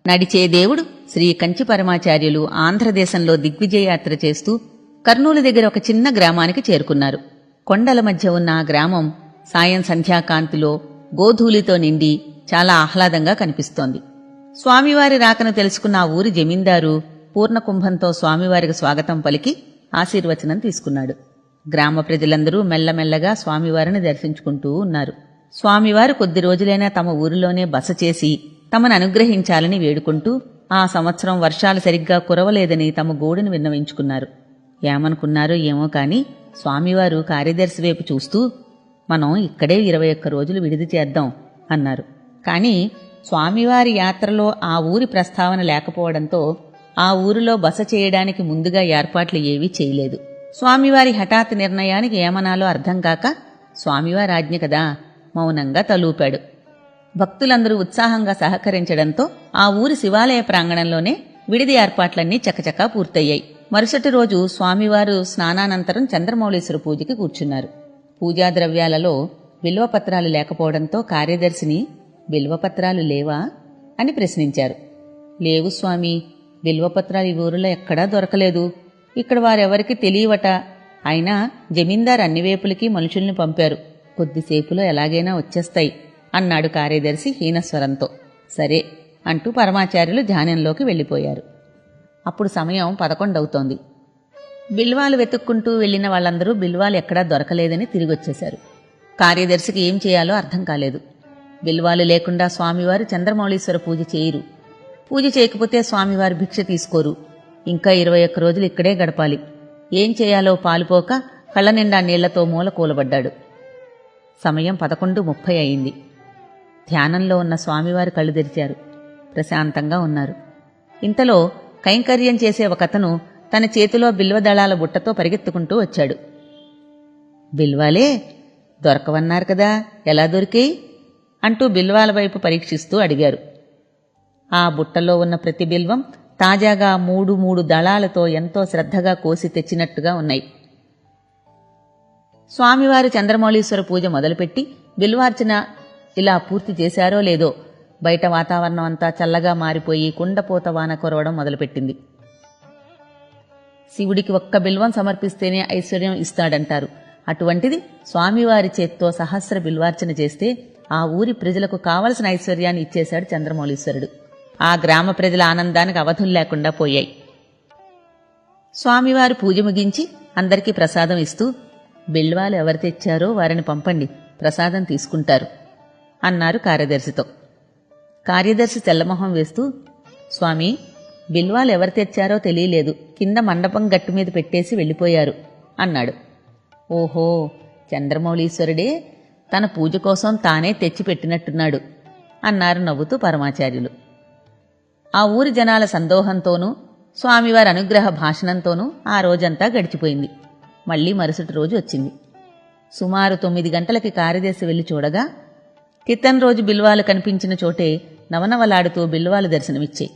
నడిచే దేవుడు శ్రీ కంచి పరమాచార్యులు ఆంధ్రదేశంలో దిగ్విజయయాత్ర చేస్తూ కర్నూలు దగ్గర ఒక చిన్న గ్రామానికి చేరుకున్నారు. కొండల మధ్య ఉన్న ఆ గ్రామం సాయం సంధ్యాకాంతిలో గోధూళితో నిండి చాలా ఆహ్లాదంగా కనిపిస్తోంది. స్వామివారి రాకను తెలుసుకున్న ఆ ఊరి జమీందారు పూర్ణకుంభంతో స్వామివారికి స్వాగతం పలికి ఆశీర్వచనం తీసుకున్నాడు. గ్రామ ప్రజలందరూ మెల్లమెల్లగా స్వామివారిని దర్శించుకుంటూ ఉన్నారు. స్వామివారు కొద్ది రోజులైనా తమ ఊరిలోనే బస చేసి తమను అనుగ్రహించాలని వేడుకుంటూ ఆ సంవత్సరం వర్షాలు సరిగ్గా కురవలేదని తమ గోడును విన్నవించుకున్నారు. ఏమనుకున్నారో ఏమో కాని స్వామివారు కార్యదర్శి వైపు చూస్తూ, మనం ఇక్కడే 21 రోజులు విడిది చేద్దాం అన్నారు. కాని స్వామివారి యాత్రలో ఆ ఊరి ప్రస్తావన లేకపోవడంతో ఆ ఊరిలో బస చేయడానికి ముందుగా ఏర్పాట్లు ఏవీ చేయలేదు. స్వామివారి హఠాత్ నిర్ణయానికి ఏమనాలో అర్థం కాక స్వామివారి ఆజ్ఞ కదా మౌనంగా తలూపాడు. భక్తులందరూ ఉత్సాహంగా సహకరించడంతో ఆ ఊరి శివాలయ ప్రాంగణంలోనే విడిది ఏర్పాట్లన్నీ చకచకా పూర్తయ్యాయి. మరుసటి రోజు స్వామివారు స్నానానంతరం చంద్రమౌళీశ్వర పూజకి కూర్చున్నారు. పూజా ద్రవ్యాలలో బిల్వపత్రాలు లేకపోవడంతో కార్యదర్శిని, బిల్వపత్రాలు లేవా అని ప్రశ్నించారు. లేవు స్వామి, బిల్వపత్రాలు ఈ ఊరిలో ఎక్కడా దొరకలేదు. ఇక్కడ వారెవరికి తెలియవట. అయినా జమీందారు అన్ని వైపులకి మనుషుల్ని పంపారు. కొద్దిసేపులో ఎలాగైనా వచ్చేస్తాయి అన్నాడు కార్యదర్శి హీనస్వరంతో. సరే అంటూ పరమాచార్యులు ధ్యానంలోకి వెళ్ళిపోయారు. అప్పుడు సమయం 11 అవుతోంది. బిల్వాలు వెతుక్కుంటూ వెళ్లిన వాళ్ళందరూ బిల్వాలు ఎక్కడా దొరకలేదని తిరిగొచ్చేశారు. కార్యదర్శికి ఏం చేయాలో అర్థం కాలేదు. బిల్వాలు లేకుండా స్వామివారు చంద్రమౌళీశ్వర పూజ చేయరు. పూజ చేయకపోతే స్వామివారు భిక్ష తీసుకోరు. ఇంకా 21 రోజులు ఇక్కడే గడపాలి. ఏం చేయాలో పాలుపోక కళ్ళనిండా నీళ్లతో మూల కూలబడ్డాడు. సమయం 11:30 అయింది. ధ్యానంలో ఉన్న స్వామివారు కళ్ళు తెరిచారు. ప్రశాంతంగా ఉన్నారు. ఇంతలో కైంకర్యం చేసే ఒకతను తన చేతిలో బిల్వదళాల బుట్టతో పరిగెత్తుకుంటూ వచ్చాడు. బిల్వాలే దొరకవన్నారు కదా, ఎలా దొరికేయి అంటూ బిల్వాల వైపు పరీక్షిస్తూ అడిగారు. ఆ బుట్టలో ఉన్న ప్రతి బిల్వం తాజాగా 3 దళాలతో ఎంతో శ్రద్ధగా కోసి తెచ్చినట్టుగా ఉన్నాయి. స్వామివారు చంద్రమౌళీశ్వర పూజ మొదలుపెట్టి బిల్వార్చన ఇలా పూర్తి చేశారో లేదో బయట వాతావరణం అంతా చల్లగా మారిపోయి కుండపోత వాన కురవడం మొదలుపెట్టింది. శివుడికి ఒక్క బిల్వం సమర్పిస్తేనే ఐశ్వర్యం ఇస్తాడంటారు. అటువంటిది స్వామివారి చేత్తో సహస్ర బిల్వార్చన చేస్తే ఆ ఊరి ప్రజలకు కావలసిన ఐశ్వర్యాన్ని ఇచ్చేశాడు చంద్రమౌళీశ్వరుడు. ఆ గ్రామ ప్రజల ఆనందానికి అవధులు లేకుండా పోయాయి. స్వామివారు పూజ ముగించి అందరికీ ప్రసాదం ఇస్తూ, బిల్వాలు ఎవరు తెచ్చారో వారిని పంపండి, ప్రసాదం తీసుకుంటారు అన్నారు కార్యదర్శితో. కార్యదర్శి తెల్లమొహం వేస్తూ, స్వామి, బిల్వాలు ఎవరు తెచ్చారో తెలియలేదు, కింద మండపం గట్టు మీద పెట్టేసి వెళ్ళిపోయారు అన్నాడు. ఓహో, చంద్రమౌళీశ్వరుడే తన పూజ కోసం తానే తెచ్చిపెట్టినట్టున్నాడు అన్నారు నవ్వుతూ పరమాచార్యులు. ఆ ఊరి జనాల సందోహంతోనూ స్వామివారి అనుగ్రహ భాషణంతోనూ ఆ రోజంతా గడిచిపోయింది. మళ్లీ మరుసటి రోజు వచ్చింది. సుమారు 9 గంటలకి కార్యదర్శి వెళ్లి చూడగా క్రితం రోజు బిల్వాలు కనిపించిన చోటే నవనవలాడుతూ బిల్వాలు దర్శనమిచ్చాయి.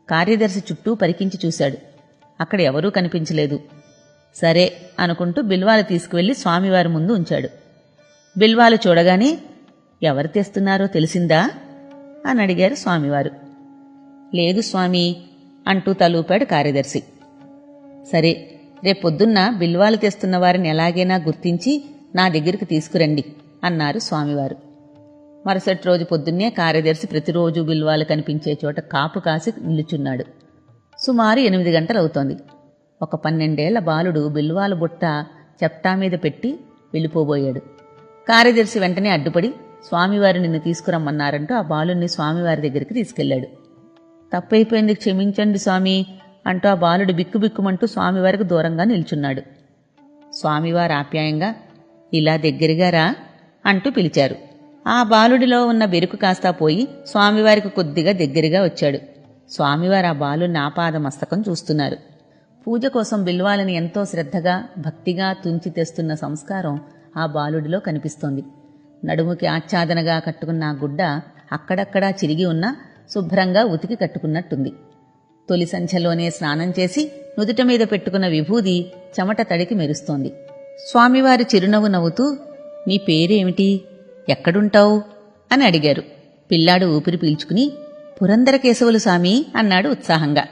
కార్యదర్శి చుట్టూ పరికించి చూశాడు. అక్కడ ఎవరూ కనిపించలేదు. సరే అనుకుంటూ బిల్వాలు తీసుకువెళ్లి స్వామివారి ముందు ఉంచాడు. బిల్వాలు చూడగానే, ఎవరు తెస్తున్నారో తెలిసిందా అని అడిగారు స్వామివారు. లేదు స్వామి అంటూ తలూపాడు కార్యదర్శి. సరే, రేపొద్దున్న బిల్వాలు తెస్తున్న వారిని ఎలాగైనా గుర్తించి నా దగ్గరికి తీసుకురండి అన్నారు స్వామివారు. మరుసటి రోజు పొద్దున్నే కార్యదర్శి ప్రతిరోజు బిల్వాలు కనిపించే చోట కాపు కాసి నిలుచున్నాడు. సుమారు 8 గంటలవుతోంది. ఒక 12 ఏళ్ల బాలుడు బిల్వాల బుట్ట చెప్టా మీద పెట్టి వెళ్ళిపోబోయాడు. కార్యదర్శి వెంటనే అడ్డుపడి, స్వామివారు నిన్ను తీసుకురమ్మన్నారంటూ ఆ బాలుణ్ణి స్వామివారి దగ్గరికి తీసుకెళ్లాడు. తప్పైపోయింది, క్షమించండి స్వామి అంటూ ఆ బాలుడు బిక్కుబిక్కుమంటూ స్వామివారికి దూరంగా నిల్చున్నాడు. స్వామివారు ఆప్యాయంగా, ఇలా దగ్గరగా రా అంటూ పిలిచారు. ఆ బాలుడిలో ఉన్న బెరుకు కాస్తా పోయి స్వామివారికి కొద్దిగా దగ్గరగా వచ్చాడు. స్వామివారు ఆ బాలుని ఆపాద మస్తకం చూస్తున్నారు. పూజ కోసం బిల్వాలని ఎంతో శ్రద్ధగా భక్తిగా తుంచి తెస్తున్న సంస్కారం ఆ బాలుడిలో కనిపిస్తోంది. నడుముకి ఆచ్ఛాదనగా కట్టుకున్న ఆ గుడ్డ అక్కడక్కడా చిరిగి ఉన్నా శుభ్రంగా ఉతికి కట్టుకున్నట్టుంది. తొలి సంధ్యలోనే స్నానం చేసి నుదుట మీద పెట్టుకున్న విభూది చెమట తడికి మెరుస్తోంది. స్వామివారు చిరునవ్వు నవ్వుతూ, నీ పేరేమిటి, ఎక్కడుంటావు అని అడిగారు. పిల్లాడు ఊపిరి పీల్చుకుని, పురందరకేశవులు సామి అన్నాడు ఉత్సాహంగా.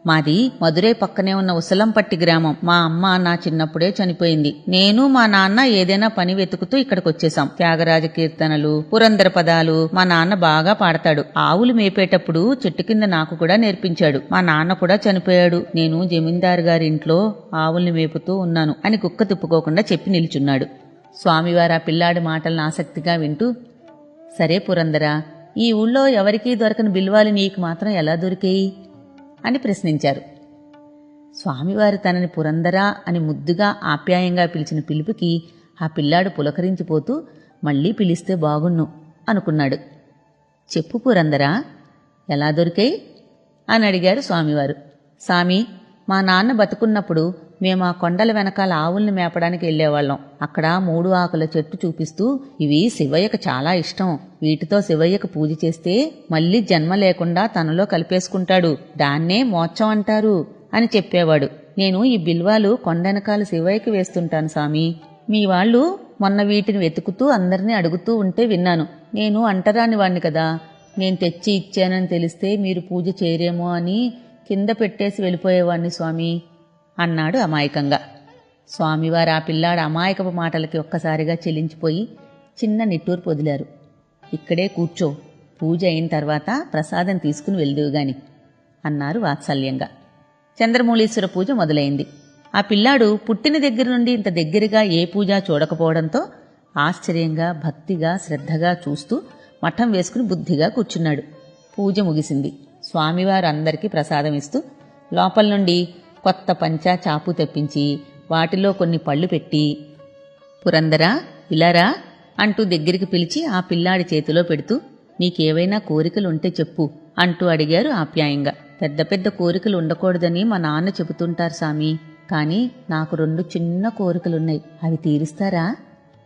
మాది మదురై పక్కనే ఉన్న ఉసలంపట్టి గ్రామం. మా అమ్మ నా చిన్నప్పుడే చనిపోయింది. నేను మా నాన్న ఏదైనా పని వెతుకుతూ ఇక్కడికొచ్చేశాం. త్యాగరాజ కీర్తనలు, పురందర పదాలు మా నాన్న బాగా పాడతాడు. ఆవులు మేపేటప్పుడు చెట్టు కింద నాకు కూడా నేర్పించాడు. మా నాన్న కూడా చనిపోయాడు. నేను జమీందారు గారి ఇంట్లో ఆవుల్ని మేపుతూ ఉన్నాను అని కుక్క తిప్పుకోకుండా చెప్పి నిల్చున్నాడు. స్వామివారు ఆ పిల్లాడి మాటలను ఆసక్తిగా వింటూ, సరే పురందరా, ఈ ఊళ్ళో ఎవరికీ దొరకని బిల్వాలు నీకు మాత్రం ఎలా దొరికాయి అని ప్రశ్నించారు. స్వామివారు తనని పురందరా అని ముద్దుగా ఆప్యాయంగా పిలిచిన పిలుపుకి ఆ పిల్లాడు పులకరించిపోతూ మళ్లీ పిలిస్తే బాగున్ను అనుకున్నాడు. చెప్పు పురందరా, ఎలా దొరికాయి అని అడిగారు స్వామివారు. సామి, మా నాన్న బతుకున్నప్పుడు మేము ఆ కొండల వెనకాల ఆవుల్ని మేపడానికి వెళ్లేవాళ్ళం. అక్కడ 3 ఆకుల చెట్టు చూపిస్తూ, ఇవి శివయ్యకు చాలా ఇష్టం. వీటితో శివయ్యకు పూజ చేస్తే మళ్లీ జన్మ లేకుండా తనలో కలిపేసుకుంటాడు. దాన్నే మోక్షం అంటారు అని చెప్పేవాడు. నేను ఈ బిల్వాలు కొండెనకాల శివయ్యకి వేస్తుంటాను సామి. మీ వాళ్ళు మొన్న వీటిని వెతుకుతూ అందరినీ అడుగుతూ ఉంటే విన్నాను. నేను అంటరాని వాణ్ణి కదా. నేను తెచ్చి ఇచ్చానని తెలిస్తే మీరు పూజ చేయరేమో అని కింద పెట్టేసి వెళ్ళిపోయేవాణ్ణి స్వామి అన్నాడు అమాయకంగా. స్వామివారు ఆ పిల్లాడు అమాయకపు మాటలకి ఒక్కసారిగా చెలించిపోయి చిన్న నిట్టూర్పు వదిలారు. ఇక్కడే కూర్చో, పూజ అయిన తర్వాత ప్రసాదం తీసుకుని వెళ్దువుగాని అన్నారు వాత్సల్యంగా. చంద్రమౌళీశ్వర పూజ మొదలైంది. ఆ పిల్లాడు పుట్టిన దగ్గర నుండి ఇంత దగ్గరగా ఏ పూజ చూడకపోవడంతో ఆశ్చర్యంగా, భక్తిగా, శ్రద్ధగా చూస్తూ మఠం వేసుకుని బుద్ధిగా కూర్చున్నాడు. పూజ ముగిసింది. స్వామివారు అందరికీ ప్రసాదం ఇస్తూ లోపల నుండి కొత్త పంచా చాపు తెప్పించి వాటిలో కొన్ని పళ్ళు పెట్టి, పురందరా ఇలారా అంటూ దగ్గరికి పిలిచి ఆ పిల్లాడి చేతిలో పెడుతూ, నీకేవైనా కోరికలుంటే చెప్పు అంటూ అడిగారు ఆప్యాయంగా. పెద్ద పెద్ద కోరికలు ఉండకూడదని మా నాన్న చెబుతుంటారు సామి. కాని నాకు 2 చిన్న కోరికలున్నాయి. అవి తీరుస్తారా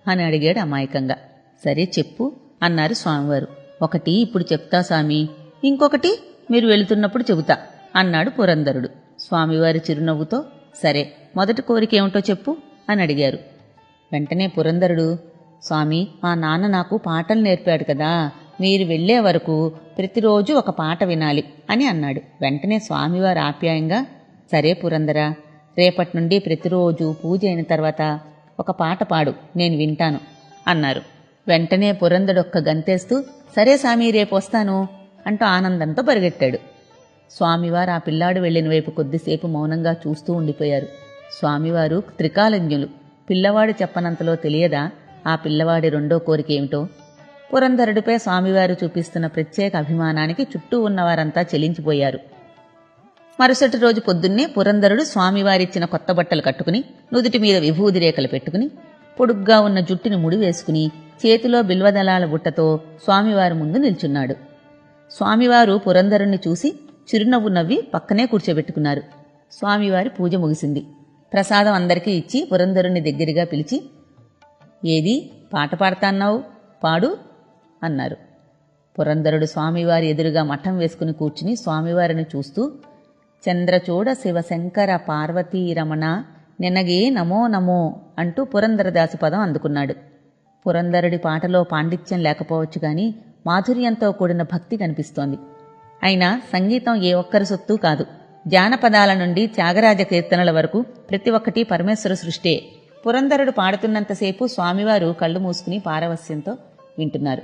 అని అడిగాడు అమాయకంగా. సరే చెప్పు అన్నారు స్వామివారు. ఒకటి ఇప్పుడు చెప్తా సామి, ఇంకొకటి మీరు వెళుతున్నప్పుడు చెబుతా అన్నాడు పురందరుడు. స్వామివారి చిరునవ్వుతో, సరే మొదటి కోరికేమిటో చెప్పు అని అడిగారు. వెంటనే పురందరుడు, స్వామి, మా నాన్న నాకు పాటలు నేర్పాడు కదా, మీరు వెళ్లే వరకు ప్రతిరోజు ఒక పాట వినాలి అని అన్నాడు. వెంటనే స్వామివారు ఆప్యాయంగా, సరే పురందరా, రేపటి నుండి ప్రతిరోజు పూజ అయిన తర్వాత ఒక పాట పాడు, నేను వింటాను అన్నారు. వెంటనే పురందరుడొక్క గంతేస్తూ, సరే సామి, రేపొస్తాను అంటూ ఆనందంతో పరిగెట్టాడు. స్వామివారు ఆ పిల్లాడు వెళ్లిన వైపు కొద్దిసేపు మౌనంగా చూస్తూ ఉండిపోయారు. స్వామివారు త్రికాలజ్ఞులు. పిల్లవాడు చెప్పనంతలో తెలియదా ఆ పిల్లవాడి 2వ కోరికేమిటో? పురందరుడిపై స్వామివారు చూపిస్తున్న ప్రత్యేక అభిమానానికి చుట్టూ ఉన్నవారంతా చెలించిపోయారు. మరుసటి రోజు పొద్దున్నే పురందరుడు స్వామివారిచ్చిన కొత్త బట్టలు కట్టుకుని, నుదుటి మీద విభూది రేఖలు పెట్టుకుని, పొడుగ్గా ఉన్న జుట్టుని ముడివేసుకుని, చేతిలో బిల్వదళాల బుట్టతో స్వామివారి ముందు నిల్చున్నాడు. స్వామివారు పురందరుణ్ణి చూసి చిరునవ్వు నవ్వి పక్కనే కూర్చోబెట్టుకున్నారు. స్వామివారి పూజ ముగిసింది. ప్రసాదం అందరికీ ఇచ్చి పురందరుణ్ణి దగ్గరగా పిలిచి, ఏది పాట పాడతాన్నావు, పాడు అన్నారు. పురందరుడు స్వామివారి ఎదురుగా మఠం వేసుకుని కూర్చుని స్వామివారిని చూస్తూ, చంద్రచూడ శివశంకర పార్వతీ రమణ నెనగే నమో నమో అంటూ పురందరదాసు పదం అందుకున్నాడు. పురందరుడి పాటలో పాండిత్యం లేకపోవచ్చు గాని మాధుర్యంతో కూడిన భక్తి కనిపిస్తోంది. అయినా సంగీతం ఏ ఒక్కరి సొత్తూ కాదు. జానపదాల నుండి త్యాగరాజ కీర్తనల వరకు ప్రతి ఒక్కటి పరమేశ్వర సృష్టే. పురందరుడు పాడుతున్నంతసేపు స్వామివారు కళ్ళు మూసుకుని పారవస్యంతో వింటున్నారు.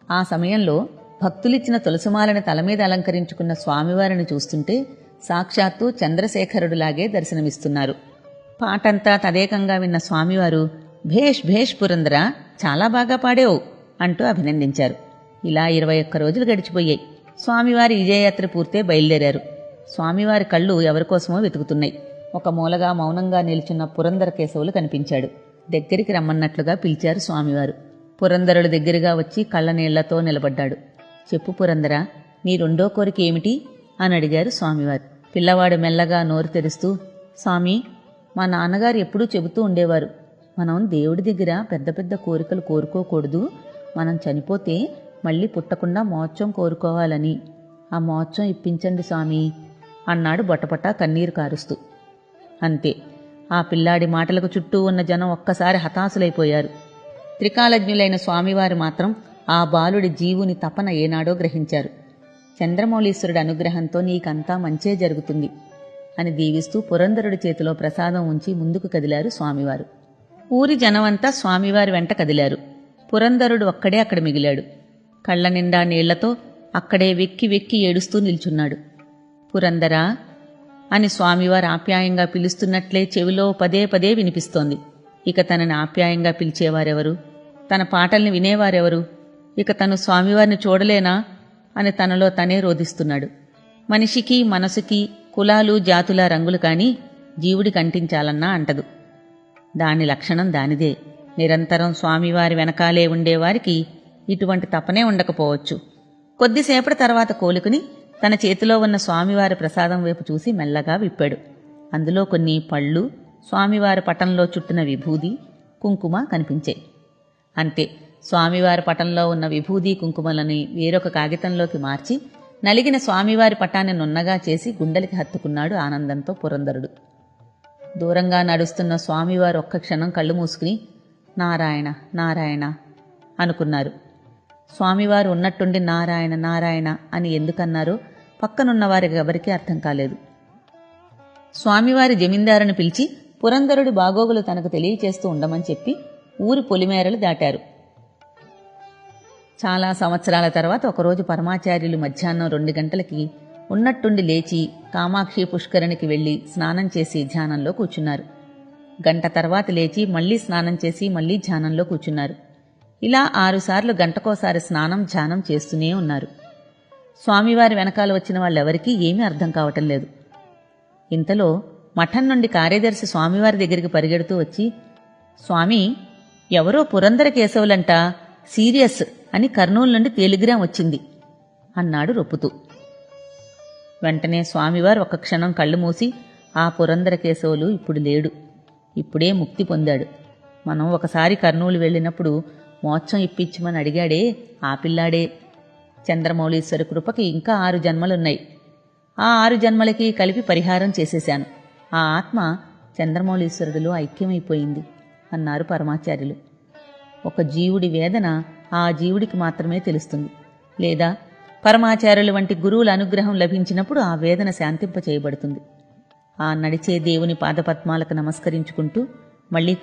ఆ సమయంలో భక్తులిచ్చిన తులసిమాలని తలమీద అలంకరించుకున్న స్వామివారిని చూస్తుంటే సాక్షాత్తు చంద్రశేఖరుడులాగే దర్శనమిస్తున్నారు. పాటంతా తదేకంగా విన్న స్వామివారు, భేష్ భేష్ పురందరా, చాలా బాగా పాడేవు అంటూ అభినందించారు. ఇలా 21 రోజులు గడిచిపోయాయి. స్వామివారి విజయయాత్ర పూర్తే బయలుదేరారు. స్వామివారి కళ్ళు ఎవరికోసమో వెతుకుతున్నాయి. ఒక మూలగా మౌనంగా నిల్చున్న పురందర కేశవులు కనిపించాడు. దగ్గరికి రమ్మన్నట్లుగా పిలిచారు స్వామివారు. పురందరుడు దగ్గరగా వచ్చి కళ్ళనీళ్లతో నిలబడ్డాడు. చెప్పు పురందరా, నీ 2వ కోరిక ఏమిటి అని అడిగారు స్వామివారు. పిల్లవాడు మెల్లగా నోరు తెరుస్తూ, స్వామి, మా నాన్నగారు ఎప్పుడూ చెబుతూ ఉండేవారు, మనం దేవుడి దగ్గర పెద్ద పెద్ద కోరికలు కోరుకోకూడదు, మనం చనిపోతే మళ్లీ పుట్టకుండా మోక్షం కోరుకోవాలని. ఆ మోక్షం ఇప్పించండి స్వామి అన్నాడు బొటపటా కన్నీరు కారుస్తూ. అంతే. ఆ పిల్లాడి మాటలకు చుట్టూ ఉన్న జనం ఒక్కసారి హతాశులైపోయారు. త్రికాలజ్ఞులైన స్వామివారు మాత్రం ఆ బాలుడి జీవుని తపన ఏనాడో గ్రహించారు. చంద్రమౌళీశ్వరుడి అనుగ్రహంతో నీకంతా మంచే జరుగుతుంది అని దీవిస్తూ పురంధరుడి చేతిలో ప్రసాదం ఉంచి ముందుకు కదిలారు స్వామివారు. ఊరి జనమంతా స్వామివారి వెంట కదిలారు. పురంధరుడు ఒక్కడే అక్కడ మిగిలాడు. కళ్ల నిండా నీళ్లతో అక్కడే వెక్కి వెక్కి ఏడుస్తూ నిల్చున్నాడు. పురందరా అని స్వామివారు ఆప్యాయంగా పిలుస్తున్నట్లే చెవిలో పదే పదే వినిపిస్తోంది. ఇక తనని ఆప్యాయంగా పిలిచేవారెవరు? తన పాటల్ని వినేవారెవరు? ఇక తను స్వామివారిని చూడలేనా అని తనలో తనే రోధిస్తున్నాడు. మనిషికి మనసుకి కులాలు జాతుల రంగులు కాని జీవుడికి అంటించాలన్నా అంటదు. దాని లక్షణం దానిదే. నిరంతరం స్వామివారి వెనకాలే ఉండేవారికి ఇటువంటి తపనే ఉండకపోవచ్చు. కొద్దిసేపటి తర్వాత కోలుకుని తన చేతిలో ఉన్న స్వామివారి ప్రసాదం వైపు చూసి మెల్లగా విప్పాడు. అందులో కొన్ని పళ్ళు, స్వామివారి పటంలో చుట్టిన విభూది, కుంకుమ కనిపించాయి. అంతే, స్వామివారి పటంలో ఉన్న విభూది కుంకుమలని వేరొక కాగితంలోకి మార్చి నలిగిన స్వామివారి పటాన్ని నున్నగా చేసి గుండెలకి హత్తుకున్నాడు ఆనందంతో పురంధరుడు. దూరంగా నడుస్తున్న స్వామివారు ఒక్క క్షణం కళ్ళు మూసుకుని నారాయణ నారాయణ అనుకున్నారు. స్వామివారు ఉన్నట్టుండి నారాయణ నారాయణ అని ఎందుకన్నారో పక్కనున్నవారికి ఎవరికీ అర్థం కాలేదు. స్వామివారి జమీందారుని పిలిచి పురంధరుడి బాగోగులు తనకు తెలియచేస్తూ ఉండమని చెప్పి ఊరి పొలిమేరలు దాటారు. చాలా సంవత్సరాల తర్వాత ఒకరోజు పరమాచార్యులు మధ్యాహ్నం 2 గంటలకి ఉన్నట్టుండి లేచి కామాక్షి పుష్కరిణికి వెళ్లి స్నానం చేసి ధ్యానంలో కూర్చున్నారు. గంట తర్వాత లేచి మళ్లీ స్నానం చేసి మళ్లీ ధ్యానంలో కూర్చున్నారు. ఇలా 6 సార్లు గంటకోసారి స్నానం ధ్యానం చేస్తూనే ఉన్నారు. స్వామివారి వెనకాల వచ్చిన వాళ్ళెవరికీ ఏమీ అర్థం కావటం లేదు. ఇంతలో మఠం నుండి కార్యదర్శి స్వామివారి దగ్గరికి పరిగెడుతూ వచ్చి, స్వామి, ఎవరో పురంధర కేశవులంట, సీరియస్ అని కర్నూలు నుండి టెలిగ్రామ్ వచ్చింది అన్నాడు రొప్పుతూ. వెంటనే స్వామివారు ఒక్క క్షణం కళ్ళు మూసి, ఆ పురంధర కేశవులు ఇప్పుడు లేడు, ఇప్పుడే ముక్తి పొందాడు. మనం ఒకసారి కర్నూలు వెళ్ళినప్పుడు మోక్షం ఇప్పించమని అడిగాడే ఆ పిల్లాడే. చంద్రమౌళీశ్వరి కృపకి ఇంకా 6 జన్మలున్నాయి. ఆ 6 జన్మలకి కలిపి పరిహారం చేసేశాను. ఆ ఆత్మ చంద్రమౌళీశ్వరుడిలో ఐక్యమైపోయింది అన్నారు పరమాచార్యులు. ఒక జీవుడి వేదన ఆ జీవుడికి మాత్రమే తెలుస్తుంది. లేదా పరమాచార్యుల వంటి గురువుల అనుగ్రహం లభించినప్పుడు ఆ వేదన శాంతింపచేయబడుతుంది. ఆ నడిచే దేవుని పాదపద్మాలకు నమస్కరించుకుంటూ మళ్లీ